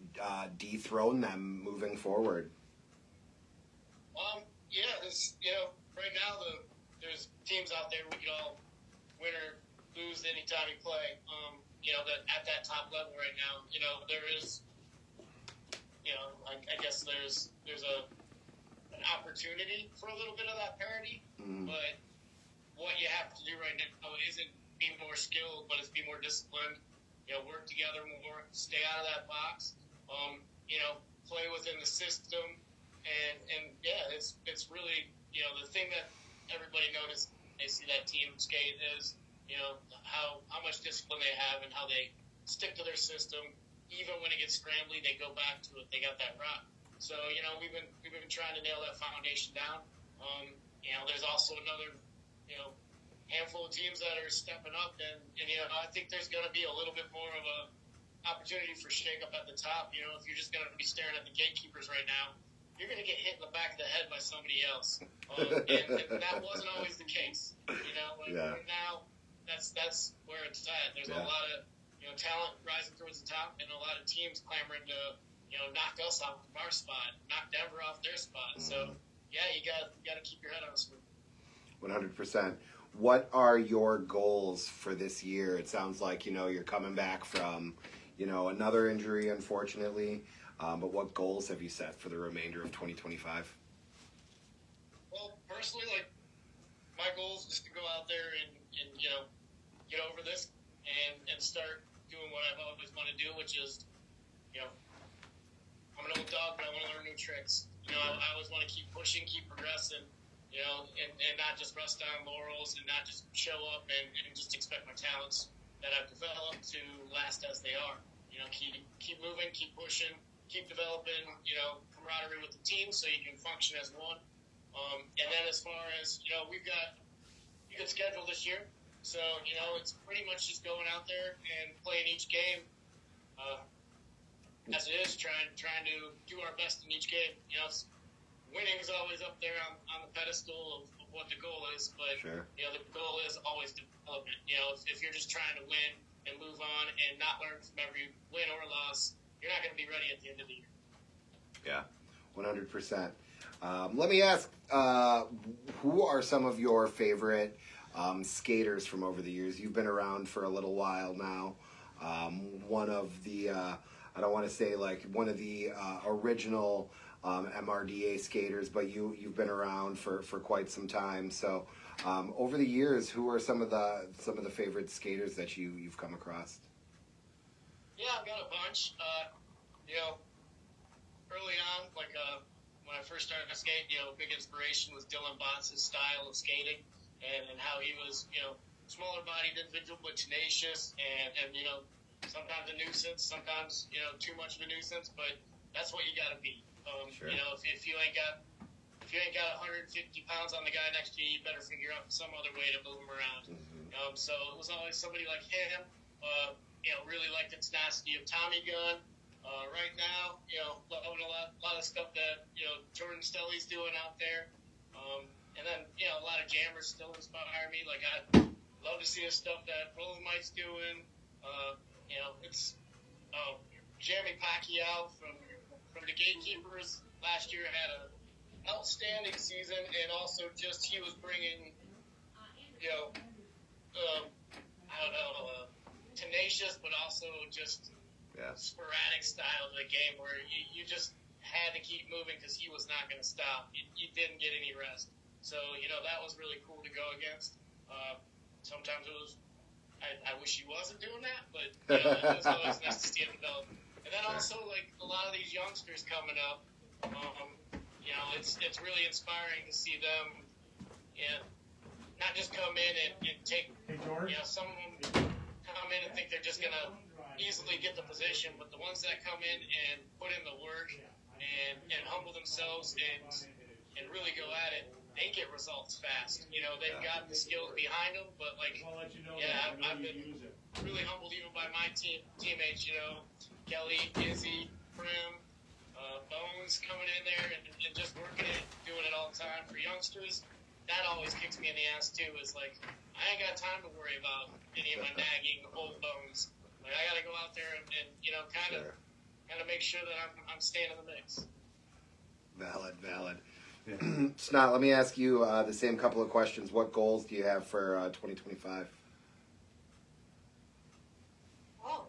dethrone them moving forward? Right now there's teams out there we could all win or lose anytime you play. That at that top level right now, there is, I guess there's an opportunity for a little bit of that parity, but what you have to do right now isn't be more skilled, but it's be more disciplined. Work together more, stay out of that box. Play within the system, and yeah, it's really the thing that everybody noticed. They see that team skate is how much discipline they have and how they stick to their system. Even when it gets scrambly, they go back to it. They got that rock. So we've been trying to nail that foundation down. There's also another handful of teams that are stepping up, and I think there's going to be a little bit more of a opportunity for shake up at the top. If you're just going to be staring at the gatekeepers right now, you're going to get hit in the back of the head by somebody else, and that wasn't always the case. Right now, that's where it's at. There's a lot of talent rising towards the top, and a lot of teams clamoring to knock us off of our spot, knock Denver off their spot. So yeah, you got to keep your head on a swivel. 100%. What are your goals for this year? It sounds like, you're coming back from, another injury, unfortunately. But what goals have you set for the remainder of 2025? Well, personally, my goal is just to go out there and get over this and start doing what I've always wanted to do, which is, I'm an old dog, but I want to learn new tricks. I always want to keep pushing, keep progressing. And not just rest on laurels and not just show up and just expect my talents that I've developed to last as they are. Keep moving, keep pushing, keep developing, camaraderie with the team so you can function as one. And then as far as, we've got a good schedule this year. So, it's pretty much just going out there and playing each game as it is, trying to do our best in each game. Winning is always up there on the pedestal of what the goal is, but sure. The goal is always development. If you're just trying to win and move on and not learn from every win or loss, you're not going to be ready at the end of the year. Yeah, 100%. Let me ask, who are some of your favorite skaters from over the years? You've been around for a little while now. One of the, I don't want to say one of the original MRDA skaters, but you've been around for quite some time. So over the years, who are some of the favorite skaters that you've come across? Yeah, I've got a bunch. Early on, when I first started to skate, big inspiration was Dylan Bontz's style of skating and how he was, smaller bodied individual but tenacious and sometimes a nuisance, sometimes too much of a nuisance, but that's what you got to be. Sure. If you ain't got 150 pounds on the guy next to you, you better figure out some other way to move him around. Mm-hmm. So it was always somebody like him. Really liked the tenacity of Tommy Gunn. Right now, loving a lot of stuff that Jordan Stelly's doing out there. And then a lot of jammers still inspire me. I love to see the stuff that Roland Mike's doing. It's Jeremy Pacquiao from the Gatekeepers last year had an outstanding season, and also just he was bringing, tenacious, but also just sporadic style of the game where you just had to keep moving because he was not going to stop. You didn't get any rest. So, that was really cool to go against. Sometimes it was, I wish he wasn't doing that, but it was always nice to see him develop. And then also, a lot of these youngsters coming up, it's really inspiring to see them, not just come in and take, some of them come in and think they're just going to easily get the position, but the ones that come in and put in the work and humble themselves and really go at it, they get results fast. They've got the skills behind them, but I've been really humbled even by my teammates, Kelly, Izzy, Prim, Bones coming in there and just working it, doing it all the time for youngsters. That always kicks me in the ass too, is I ain't got time to worry about any of my nagging old bones. I got to go out there and kind of make sure that I'm staying in the mix. Valid. Snot, let me ask you the same couple of questions. What goals do you have for 2025? Oh.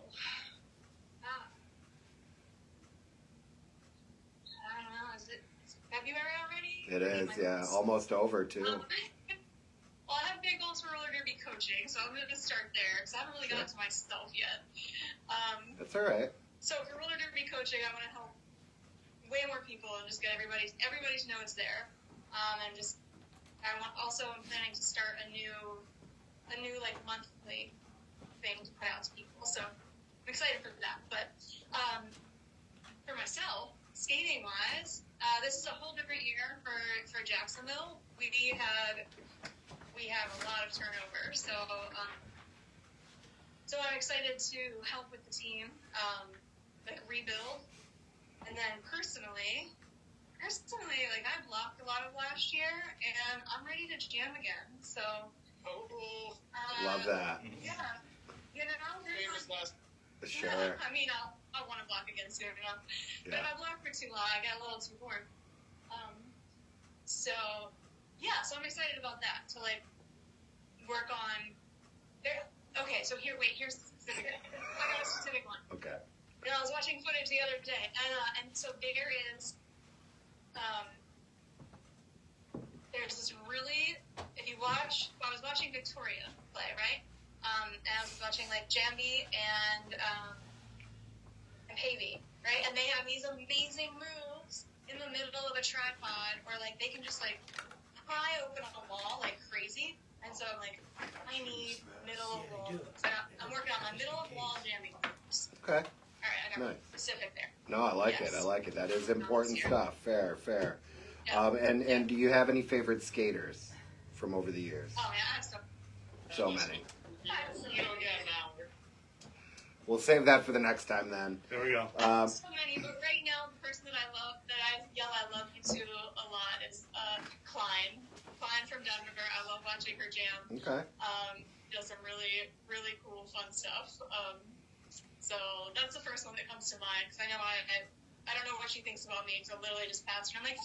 I don't know. Is it February already? It is, yeah. Almost over, too. Well, I have big goals for roller derby coaching, so I'm going to start there because I haven't really gotten to myself yet. That's all right. So for roller derby coaching, I want to help way more people and just get everybody to know it's there. And just I'm planning to start a new like monthly thing to put out to people. So I'm excited for that. But for myself, skating wise, this is a whole different year for Jacksonville. We have a lot of turnover, so I'm excited to help with the team, like rebuild. And then personally, like I blocked a lot of last year, and I'm ready to jam again. So, Love that. Yeah, you know, Famous last. Sure. I mean, I'll want to block again soon enough. But if I block for too long, I get a little too bored. So I'm excited about that to like work on. Okay, so here's the specific. I got a specific one. Okay. You know, I was watching footage the other day, and so there is, there's this really, if you watch, I was watching Victoria play, right? And I was watching like Jambi and Pavey, right? And they have these amazing moves in the middle of a tripod, or like they can just like pry open a wall like crazy. And so I'm like, I need middle of wall. So I'm working on my middle of wall jamming moves. Okay. All right, I got Nice. specific there. No, I like it. Yes. I like it. That is important stuff. Fair. Yeah. And do you have any favorite skaters from over the years? Oh, yeah, I have stuff. So many. You don't get an hour. We'll save that for the next time then. There we go. So many, but right now, the person that I love, that I yell I love you to a lot is Klein. Klein from Denver. I love watching her jam. Okay. Does some really, really cool, fun stuff. So that's the first one that comes to mind, because I know I don't know what she thinks about me, so I literally just pass her. I'm like,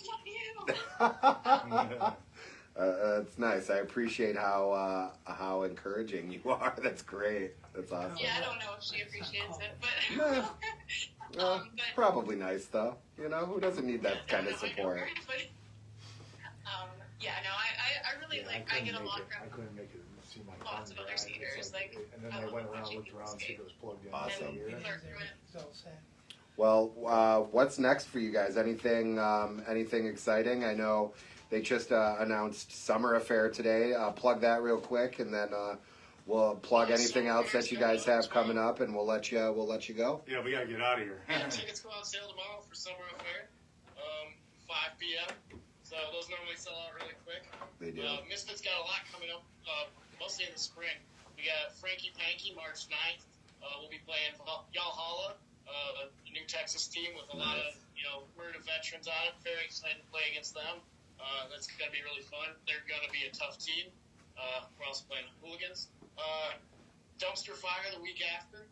I love you. It's nice. I appreciate how encouraging you are. That's great. That's awesome. Yeah, I don't know if she appreciates it, but Well, probably nice though. You know, who doesn't need that kind of support? Yeah, no, I really like. I get a lot I from couldn't make it see my lots of phone other die. skaters, It's like, and then I I love went around, watching looked around, see if it was plugged in. Awesome. and Here. people are through it. Well, what's next for you guys? Anything exciting? I know they just announced Summer Affair today. Plug that real quick, and then we'll plug anything else that you guys have coming up, and we'll let you go. Yeah, we gotta get out of here. Yeah, tickets go on sale tomorrow for Summer Affair, 5 p.m. So those normally sell out really quick. They do. Misfits got a lot coming up, mostly in the spring. We got Frankie Panky March 9th. We'll be playing Valhalla, a New Texas team with a lot of murder veterans on it. Very excited to play against them. That's gonna be really fun. They're gonna be a tough team. We're also playing Hooligans. Dumpster Fire the week after.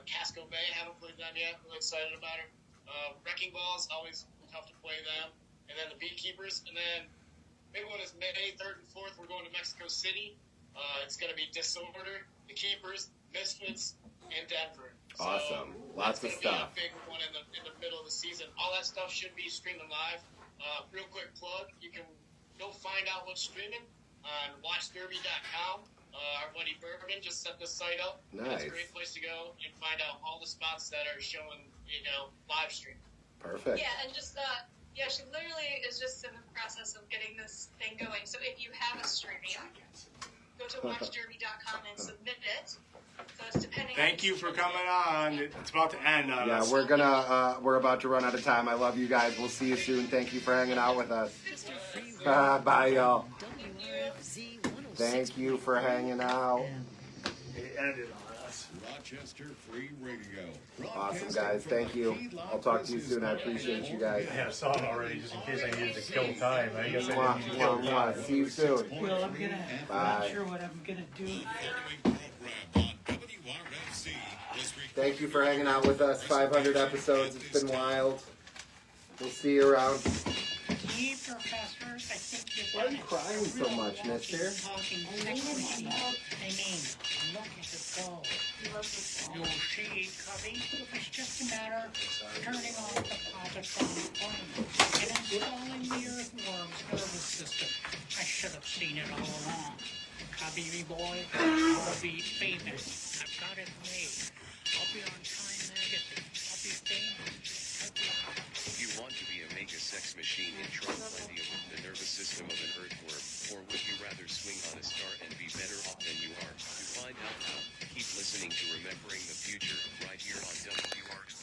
Casco Bay, haven't played them yet. Really excited about it. Wrecking Ball is always tough to play them. And then the Beekeepers. And then big one is May 3rd and 4th. We're going to Mexico City. It's going to be Disorder, the Keepers, Misfits, and Denver. Awesome. Lots of that's stuff. gonna be a big one in the middle of the season. All that stuff should be streaming live. Real quick plug, you can go find out what's streaming on watchderby.com. Our buddy Bourbon just set this site up. Nice. It's a great place to go and find out all the spots that are showing, live stream. Perfect. Yeah, and just she literally is just in the process of getting this thing going. So if you have a stream, go to watchderby.com and submit it. So it's depending. Thank you for coming on. It's about to end on Yeah, us. we're about to run out of time. I love you guys. We'll see you soon. Thank you for hanging out with us. Bye, y'all. Thank you for hanging out. It ended on us. Rochester Free Radio. Awesome, guys. Thank you. I'll talk to you soon. I appreciate you guys. I had a song already just in case I needed to kill time. I guess I Mwah, didn't need to kill mwah, time. mwah. See you soon. Well, I'm not sure what I'm gonna do. Thank you for hanging out with us. 500 episodes. It's been wild. We'll see you around. me, Professor, I think you've Why are done you it. crying so much, mister? Talking sex machine. I mean, look at it go. You'll see, Cubby, it's just a matter of turning off the project on the plane and installing the earthworm's nervous system. I should have seen it all along. Cubby, me boy, I'll be famous. I've got it made. I'll be on Time Magazine. I'll be famous. If you want to be a mega sex machine in Trump-landia with the nervous system of an earthworm, or would you rather swing on a star and be better off than you are? To find out how, keep listening to Remembering the Future, right here on WRX.